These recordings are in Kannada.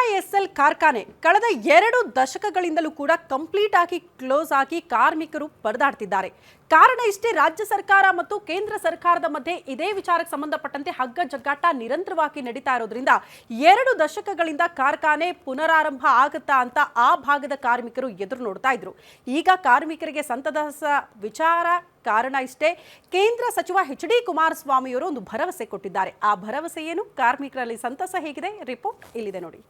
ವಿಐಎಸ್ಎಲ್ ಕಾರ್ಖಾನೆ ಕಳೆದ 2 ದಶಕಗಳಿಂದಲೂ ಕೂಡ ಕಂಪ್ಲೀಟ್ ಆಗಿ ಕ್ಲೋಸ್ ಆಗಿ ಕಾರ್ಮಿಕರು ಪರದಾಡ್ತಿದ್ದಾರೆ. ಕಾರಣ ಇಷ್ಟೇ, ರಾಜ್ಯ ಸರ್ಕಾರ ಮತ್ತು ಕೇಂದ್ರ ಸರ್ಕಾರದ ಮಧ್ಯೆ ಇದೇ ವಿಚಾರಕ್ಕೆ ಸಂಬಂಧಪಟ್ಟಂತೆ ಹಗ್ಗ ಜಗ್ಗಾಟ ನಿರಂತರವಾಗಿ ನಡೀತಾ ಇರೋದ್ರಿಂದ 2 ದಶಕಗಳಿಂದ ಕಾರ್ಖಾನೆ ಪುನರಾರಂಭ ಆಗುತ್ತಾ ಅಂತ ಆ ಭಾಗದ ಕಾರ್ಮಿಕರು ಎದುರು ನೋಡ್ತಾ ಇದ್ರು. ಈಗ ಕಾರ್ಮಿಕರಿಗೆ ಸಂತದ ವಿಚಾರ ಕಾರಣ ಇಷ್ಟೇ, ಕೇಂದ್ರ ಸಚಿವ ಎಚ್.ಡಿ. ಕುಮಾರಸ್ವಾಮಿಯವರು ಒಂದು ಭರವಸೆ ಕೊಟ್ಟಿದ್ದಾರೆ. ಆ ಭರವಸೆ ಏನು, ಕಾರ್ಮಿಕರಲ್ಲಿ ಸಂತಸ ಹೇಗಿದೆ, ರಿಪೋರ್ಟ್ ಇಲ್ಲಿದೆ ನೋಡಿ.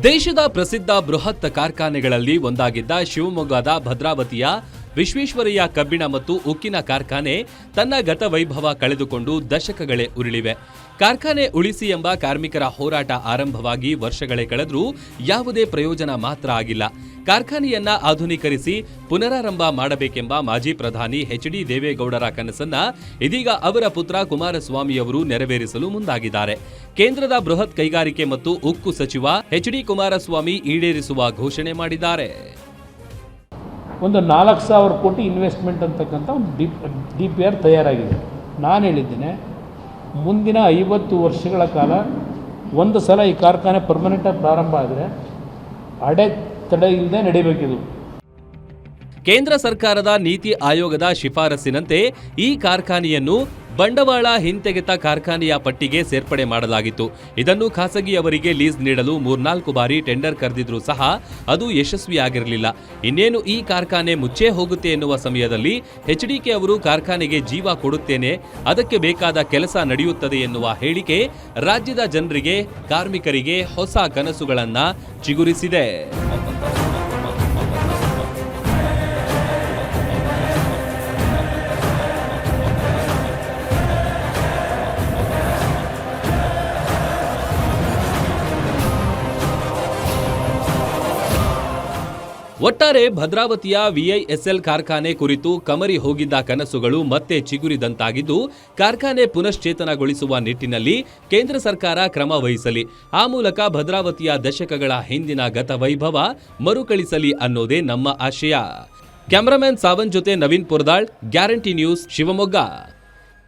ದೇಶದ ಪ್ರಸಿದ್ಧ ಬೃಹತ್ ಕಾರ್ಖಾನೆಗಳಲ್ಲಿ ಒಂದಾಗಿದ್ದ ಶಿವಮೊಗ್ಗದ ಭದ್ರಾವತಿಯ ವಿಶ್ವೇಶ್ವರಯ್ಯ ಕಬ್ಬಿಣ ಮತ್ತು ಉಕ್ಕಿನ ಕಾರ್ಖಾನೆ ತನ್ನ ಗತವೈಭವ ಕಳೆದುಕೊಂಡು ದಶಕಗಳೇ ಉರುಳಿವೆ. ಕಾರ್ಖಾನೆ ಉಳಿಸಿ ಎಂಬ ಕಾರ್ಮಿಕರ ಹೋರಾಟ ಆರಂಭವಾಗಿ ವರ್ಷಗಳೇ ಕಳೆದರೂ ಯಾವುದೇ ಪ್ರಯೋಜನ ಮಾತ್ರ ಆಗಿಲ್ಲ. ಕಾರ್ಖಾನೆಯನ್ನ ಆಧುನೀಕರಿಸಿ ಪುನರಾರಂಭ ಮಾಡಬೇಕೆಂಬ ಮಾಜಿ ಪ್ರಧಾನಿ ಎಚ್.ಡಿ. ದೇವೇಗೌಡರ ಕನಸನ್ನ ಇದೀಗ ಅವರ ಪುತ್ರ ಕುಮಾರಸ್ವಾಮಿಯವರು ನೆರವೇರಿಸಲು ಮುಂದಾಗಿದ್ದಾರೆ. ಕೇಂದ್ರದ ಬೃಹತ್ ಕೈಗಾರಿಕೆ ಮತ್ತು ಉಕ್ಕು ಸಚಿವ ಎಚ್.ಡಿ. ಕುಮಾರಸ್ವಾಮಿ ಈಡೇರಿಸುವ ಘೋಷಣೆ ಮಾಡಿದ್ದಾರೆ. ಒಂದು 4,000 ಕೋಟಿ ಇನ್ವೆಸ್ಟ್ಮೆಂಟ್ ಅಂತಕ್ಕಂಥ ಒಂದು DPR ತಯಾರಾಗಿದೆ. ನಾನು ಹೇಳಿದ್ದೇನೆ, ಮುಂದಿನ 50 ವರ್ಷಗಳ ಕಾಲ ಒಂದು ಸಲ ಈ ಕಾರ್ಖಾನೆ ಪರ್ಮನೆಂಟಾಗಿ ಪ್ರಾರಂಭ ಆದರೆ ಅಡೆತಡೆ ಇಲ್ಲದೆ ನಡೀಬೇಕಿದು. ಕೇಂದ್ರ ಸರ್ಕಾರದ ನೀತಿ ಆಯೋಗದ ಶಿಫಾರಸ್ಸಿನಂತೆ ಈ ಕಾರ್ಖಾನೆಯನ್ನು ಬಂಡವಾಳ ಹಿಂತೆಗೆತ ಕಾರ್ಖಾನೆಯ ಪಟ್ಟಿಗೆ ಸೇರ್ಪಡೆ ಮಾಡಲಾಗಿತ್ತು. ಇದನ್ನು ಖಾಸಗಿಯವರಿಗೆ ಲೀಸ್ ನೀಡಲು 3-4 ಬಾರಿ ಟೆಂಡರ್ ಕರೆದಿದ್ರೂ ಸಹ ಅದು ಯಶಸ್ವಿಯಾಗಿರಲಿಲ್ಲ. ಇನ್ನೇನು ಈ ಕಾರ್ಖಾನೆ ಮುಚ್ಚೇ ಹೋಗುತ್ತೆ ಎನ್ನುವ ಸಮಯದಲ್ಲಿ ಎಚ್.ಡಿ.ಕೆ ಅವರು ಕಾರ್ಖಾನೆಗೆ ಜೀವ ಕೊಡುತ್ತೇನೆ, ಅದಕ್ಕೆ ಬೇಕಾದ ಕೆಲಸ ನಡೆಯುತ್ತದೆ ಎನ್ನುವ ಹೇಳಿಕೆ ರಾಜ್ಯದ ಜನರಿಗೆ, ಕಾರ್ಮಿಕರಿಗೆ ಹೊಸ ಕನಸುಗಳನ್ನ ಚಿಗುರಿಸಿದೆ. ಒಟ್ಟಾರೆ ಭದ್ರಾವತಿಯ ವಿಐಎಸ್ಎಲ್ ಕಾರ್ಖಾನೆ ಕುರಿತು ಕಮರಿ ಹೋಗಿದ್ದ ಕನಸುಗಳು ಮತ್ತೆ ಚಿಗುರಿದಂತಾಗಿದ್ದು, ಕಾರ್ಖಾನೆ ಪುನಶ್ಚೇತನಗೊಳಿಸುವ ನಿಟ್ಟಿನಲ್ಲಿ ಕೇಂದ್ರ ಸರ್ಕಾರ ಕ್ರಮ ವಹಿಸಲಿ, ಆ ಮೂಲಕ ಭದ್ರಾವತಿಯ ದಶಕಗಳ ಹಿಂದಿನ ಗತವೈಭವ ಮರುಕಳಿಸಲಿ ಅನ್ನೋದೇ ನಮ್ಮ ಆಶಯ. ಕ್ಯಾಮರಾಮನ್ ಸಾವನ್ ಜೊತೆ ನವೀನ್ ಪುರದಾಳ್, ಗ್ಯಾರಂಟಿ ನ್ಯೂಸ್, ಶಿವಮೊಗ್ಗ.